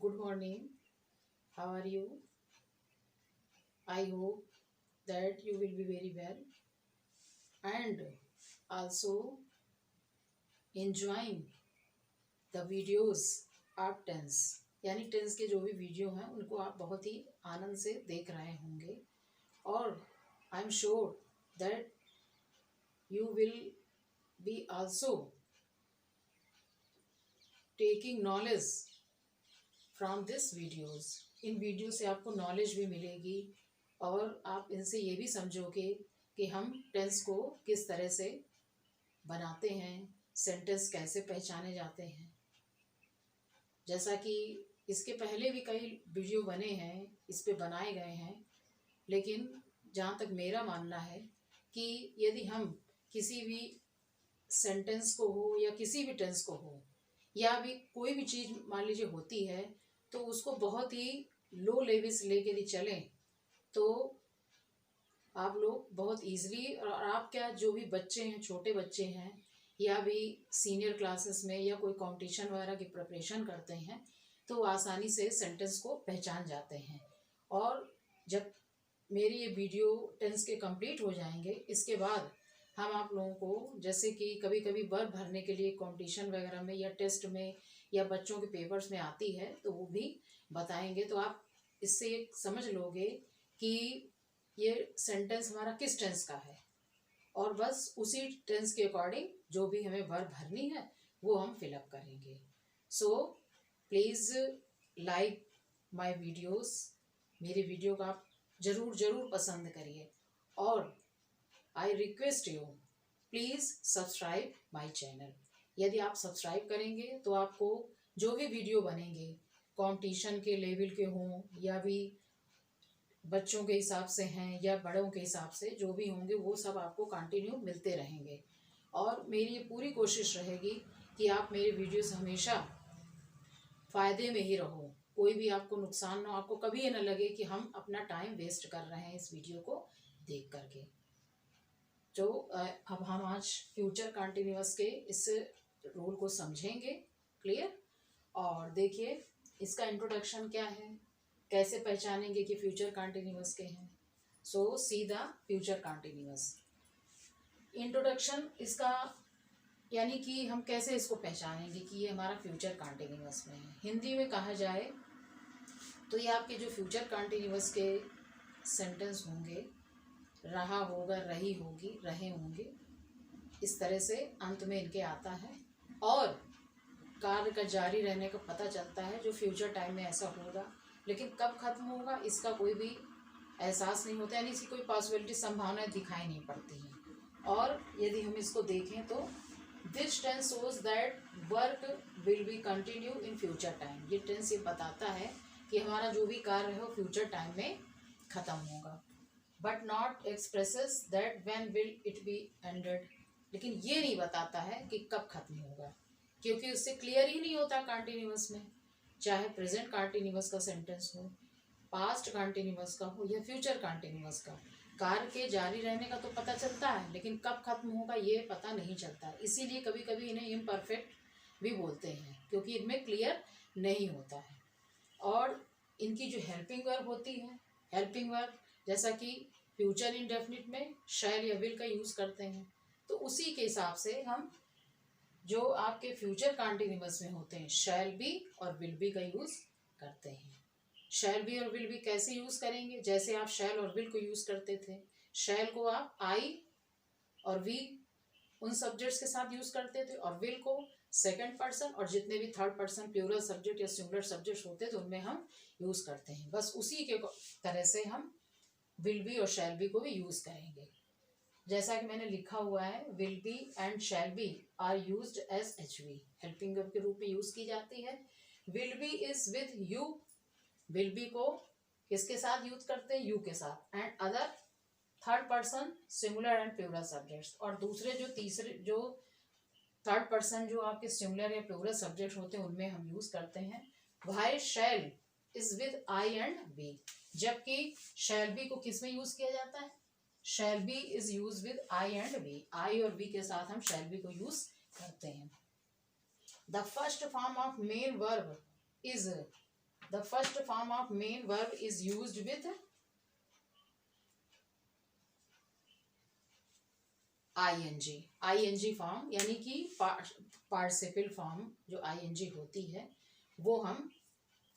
Good morning. How are you? I hope that you will be very well and also enjoying the videos आप tense यानी tense के जो भी video हैं उनको आप बहुत ही आनंद से देख रहे होंगे और I am sure that you will be also taking knowledge from this videos. In video से आपको नॉलेज भी मिलेगी और आप इनसे ये भी समझोगे कि हम टेंस को किस तरह से बनाते हैं, सेंटेंस कैसे पहचाने जाते हैं। जैसा कि इसके पहले भी कई वीडियो बने हैं, इस पे बनाए गए हैं, लेकिन जहाँ तक मेरा मानना है कि यदि हम किसी भी सेंटेंस को हो या किसी भी टेंस को हो या भी कोई भी चीज़ मान लीजिए होती है तो उसको बहुत ही लो लेवल से लेके यदि चलें तो आप लोग बहुत इजीली और आप क्या जो भी बच्चे हैं, छोटे बच्चे हैं या भी सीनियर क्लासेस में या कोई कंपटीशन वगैरह की प्रिपरेशन करते हैं तो आसानी से सेंटेंस को पहचान जाते हैं। और जब मेरी ये वीडियो टेंस के कंप्लीट हो जाएंगे इसके बाद हम आप लोगों को जैसे कि कभी कभी वर्ब भरने के लिए कंपटीशन वगैरह में या टेस्ट में या बच्चों के पेपर्स में आती है तो वो भी बताएंगे, तो आप इससे एक समझ लोगे कि ये सेंटेंस हमारा किस टेंस का है और बस उसी टेंस के अकॉर्डिंग जो भी हमें वर्ब भरनी है वो हम फिलअप करेंगे। So please like my videos, मेरी वीडियो को आप ज़रूर पसंद करिए और I request you please subscribe my channel. यदि आप सब्सक्राइब करेंगे तो आपको जो भी वीडियो बनेंगे कंपटीशन के लेवल के हों या भी बच्चों के हिसाब से हैं या बड़ों के हिसाब से जो भी होंगे वो सब आपको कंटिन्यू मिलते रहेंगे। और मेरी ये पूरी कोशिश रहेगी कि आप मेरे वीडियो से हमेशा फ़ायदे में ही रहो, कोई भी आपको नुकसान ना, आपको कभी ये ना लगे कि हम अपना टाइम वेस्ट कर रहे हैं इस वीडियो को देख करके। तो अब हम आज फ्यूचर कंटिन्यूअस के इस रूल को समझेंगे क्लियर। और देखिए इसका इंट्रोडक्शन क्या है, कैसे पहचानेंगे कि फ्यूचर कंटिन्यूअस के हैं। So see the future continuous. Introduction इसका यानी कि हम कैसे इसको पहचानेंगे कि ये हमारा फ्यूचर कंटिन्यूअस में है। हिंदी में कहा जाए तो ये आपके जो फ्यूचर कंटिन्यूअस के सेंटेंस होंगे, रहा होगा, रही होगी, रहे होंगे, इस तरह से अंत में इनके आता है और कार्य का जारी रहने का पता चलता है जो फ्यूचर टाइम में ऐसा होगा, लेकिन कब खत्म होगा इसका कोई भी एहसास नहीं होता, यानी इसकी कोई पॉसिबिलिटी, संभावनाएं दिखाई नहीं पड़ती हैं। और यदि हम इसको देखें तो this tense shows that work will be continue in future time. ये टेंस ये बताता है कि हमारा जो भी कार्य है वो फ्यूचर टाइम में ख़त्म होगा। But not expresses that when will it be ended. लेकिन ये नहीं बताता है कि कब खत्म होगा, क्योंकि उससे क्लियर ही नहीं होता कंटिन्यूअस में, चाहे प्रेजेंट कंटिन्यूअस का सेंटेंस हो, पास्ट कंटिन्यूअस का हो या फ्यूचर कंटिन्यूअस का। कार्य के जारी रहने का तो पता चलता है लेकिन कब खत्म होगा ये पता नहीं चलता है, इसीलिए कभी कभी इन्हें इम्परफेक्ट भी बोलते हैं क्योंकि इनमें क्लियर नहीं होता है। और इनकी जो हेल्पिंग वर्ब होती है, हेल्पिंग वर्ब जैसा कि फ्यूचर इंडेफिनिट में शैल या विल का यूज़ करते हैं, तो उसी के हिसाब से हम जो आपके फ्यूचर कंटिन्यूअस में होते हैं शैल बी और विल बी का यूज़ करते हैं। शैल बी और विल बी कैसे यूज़ करेंगे, जैसे आप शैल और विल को यूज़ करते थे, शैल को आप आई और वी उन सब्जेक्ट्स के साथ यूज़ करते थे और विल को सेकंड पर्सन और जितने भी थर्ड पर्सन प्लूरल सब्जेक्ट या सिंगुलर सब्जेक्ट्स होते थे उनमें हम यूज़ करते हैं। बस उसी के तरह से हम विल बी और शैल बी को भी यूज़ करेंगे। जैसा कि मैंने लिखा हुआ है, will be and shall be are used as HV, helping verb के रूप में यूज़ की जाती है। Will be is with you, will be को किसके साथ यूज करते हैं, यू के साथ, and other third person singular and plural subjects. और दूसरे जो तीसरे जो थर्ड पर्सन जो आपके सिंगुलर या प्लूरल सब्जेक्ट होते हैं उनमें हम यूज करते हैं। While shall is with I and we, जबकि शैल बी को किस में यूज किया जाता है, shall be is use with I and we, I और वी के साथ हम शैल बी को यूज करते हैं। The first form of main verb is the first form of main verb is used with I N G form, यानी कि participle form जो आईएनजी होती है वो हम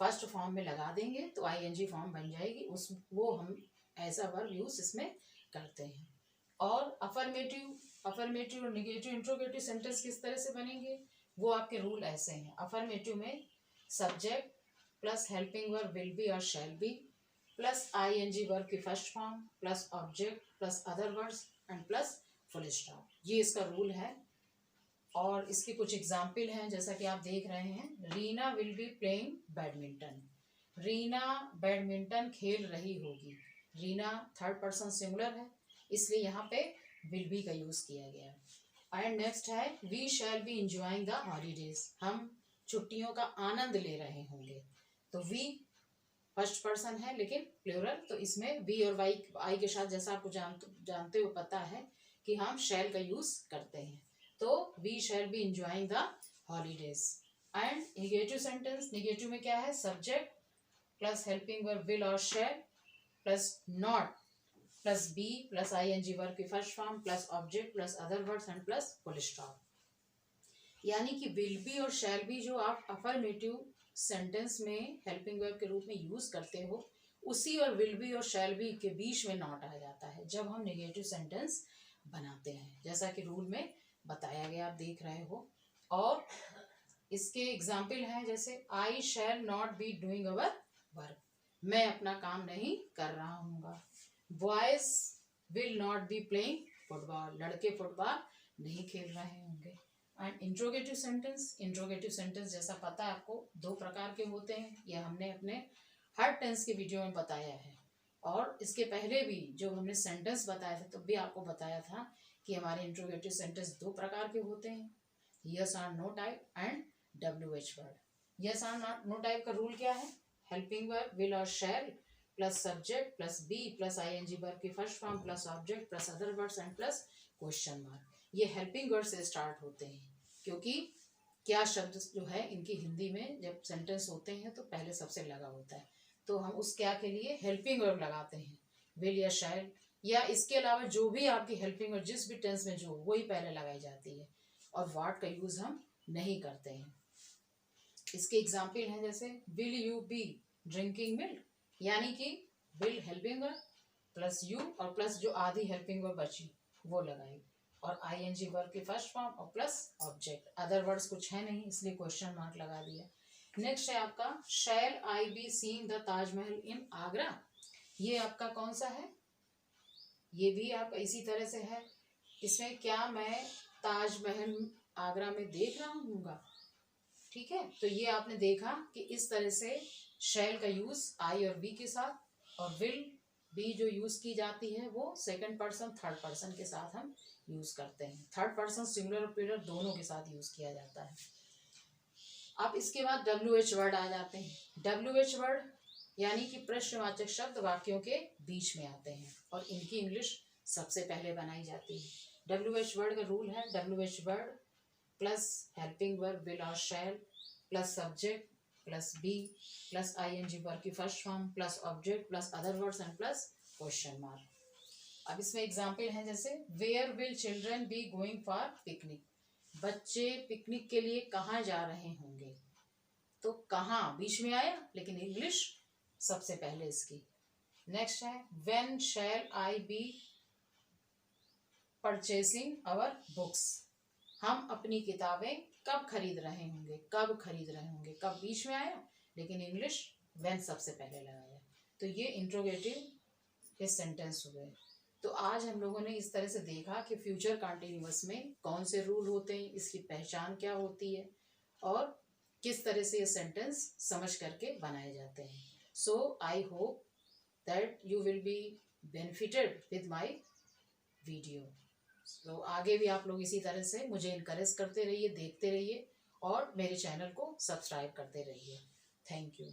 फर्स्ट फॉर्म में लगा देंगे तो आईएनजी फॉर्म बन जाएगी, उस वो हम ऐसा वर्ब यूज इसमें करते हैं। और अफर्मेटिव और निगेटिव इंट्रोगेटिव सेंटेंस किस तरह से बनेंगे, वो आपके रूल ऐसे हैं। अफर्मेटिव में subject plus helping verb will be और shall be plus ING verb की first form plus object plus other words and plus full stop, ये इसका रूल है। और इसके कुछ एग्जाम्पल हैं, जैसा कि आप देख रहे हैं, Reena will be playing badminton, Reena badminton खेल रही होगी। रीना थर्ड पर्सन सिंगुलर है, इसलिए यहाँ पे विल बी का यूज किया गया है। एंड नेक्स्ट है we shall be enjoying the holidays, हम छुट्टियों का आनंद ले रहे होंगे। तो वी फर्स्ट पर्सन है लेकिन प्लूरल, तो इसमें वी और आई के साथ, जैसा आपको जानते हो पता है कि हम शैल का यूज करते हैं। तो we shall be enjoying the holidays. And negative sentence, negative में क्या है, subject plus helping verb will और shall plus not plus be plus ING verb की first form plus object plus other words and plus full stop. यानी कि will be और shall be जो आप अफर्मेटिव सेंटेंस में हेल्पिंग वर्ब के रूप में यूज करते हो, उसी और विल बी और शैल बी के बीच में नॉट आ जाता है जब हम नेगेटिव सेंटेंस बनाते हैं, जैसा कि रूल में बताया गया, आप देख रहे हो। और इसके एग्जाम्पल हैं, जैसे I shall not be doing our work, मैं अपना काम नहीं कर रहा हूँगा। Boys will not be playing football, लड़के फुटबॉल नहीं खेल रहे होंगे। एंड इंट्रोगेटिव सेंटेंस जैसा पता है आपको, दो प्रकार के होते हैं, यह हमने अपने हर टेंस के वीडियो में बताया है। और इसके पहले भी जब हमने सेंटेंस बताया था तब भी आपको बताया था कि हमारे इंट्रोगेटिव सेंटेंस दो प्रकार के होते हैं, यस और no type and WH word. Yes और नो टाइप का रूल क्या है, हेल्पिंग वर्ब विल और shall plus subject plus be plus ING verb की first form plus object plus other words and plus question mark. ये helping word से start होते हैं, क्योंकि क्या शब्द जो है इनकी हिंदी में जब सेंटेंस होते हैं तो पहले सबसे लगा होता है, तो हम उस क्या के लिए हेल्पिंग वर्ब लगाते हैं, विल या शैल, या इसके अलावा जो भी आपकी हेल्पिंग वर्ब जिस भी टेंस में जो वही पहले लगाई जाती है, और वाट का यूज हम नहीं करते हैं। इसके एग्जाम्पल हैं, जैसे will you be drinking milk, यानी कि will helping verb plus you और प्लस जो आधी हेल्पिंग वर्ब बची वो लगाई, और आईएनजी वर्ब की फर्स्ट फॉर्म और प्लस ऑब्जेक्ट, अदर वर्ड्स कुछ है नहीं इसलिए क्वेश्चन मार्क लगा दिया। नेक्स्ट है आपका शैल I be seeing the Taj Mahal इन आगरा, ये आपका कौन सा है, ये भी आपका इसी तरह से है। इसमें क्या मैं ताजमहल आगरा में देख रहा हूँगा, ठीक है। तो ये आपने देखा कि इस तरह से शैल का यूज आई और बी के साथ, और विल बी जो यूज की जाती है वो सेकंड पर्सन थर्ड पर्सन के साथ हम यूज करते हैं। थर्ड पर्सन सिंगुलर और प्लूरल दोनों के साथ यूज किया जाता है। अब इसके बाद WH वर्ड आ जाते हैं। WH वर्ड यानी कि प्रश्नवाचक शब्द वाक्यों के बीच में आते हैं और इनकी इंग्लिश सबसे पहले बनाई जाती है। WH वर्ड का रूल है, WH word plus helping verb will और shall plus subject plus be plus ING verb की first form plus object plus other words and plus question mark. अब इसमें एग्जाम्पल हैं, जैसे where will children be going for picnic, बच्चे picnic के लिए कहाँ जा रहे होंगे, तो कहाँ बीच में आया लेकिन इंग्लिश सबसे पहले इसकी। नेक्स्ट है when shall I be purchasing our books, हम अपनी किताबें कब खरीद रहे होंगे, कब खरीद रहे होंगे, कब बीच में आया लेकिन इंग्लिश व्हेन सबसे पहले लगाया। तो ये इंट्रोगेटिव के सेंटेंस हुए। तो आज हम लोगों ने इस तरह से देखा कि फ्यूचर कंटिन्यूअस में कौन से रूल होते हैं, इसकी पहचान क्या होती है और किस तरह से ये सेंटेंस समझ करके बनाए जाते हैं। So I hope that you will be benefited with my video. तो आगे भी आप लोग इसी तरह से मुझे इनकरेज करते रहिए, देखते रहिए और मेरे चैनल को सब्सक्राइब करते रहिए। Thank you.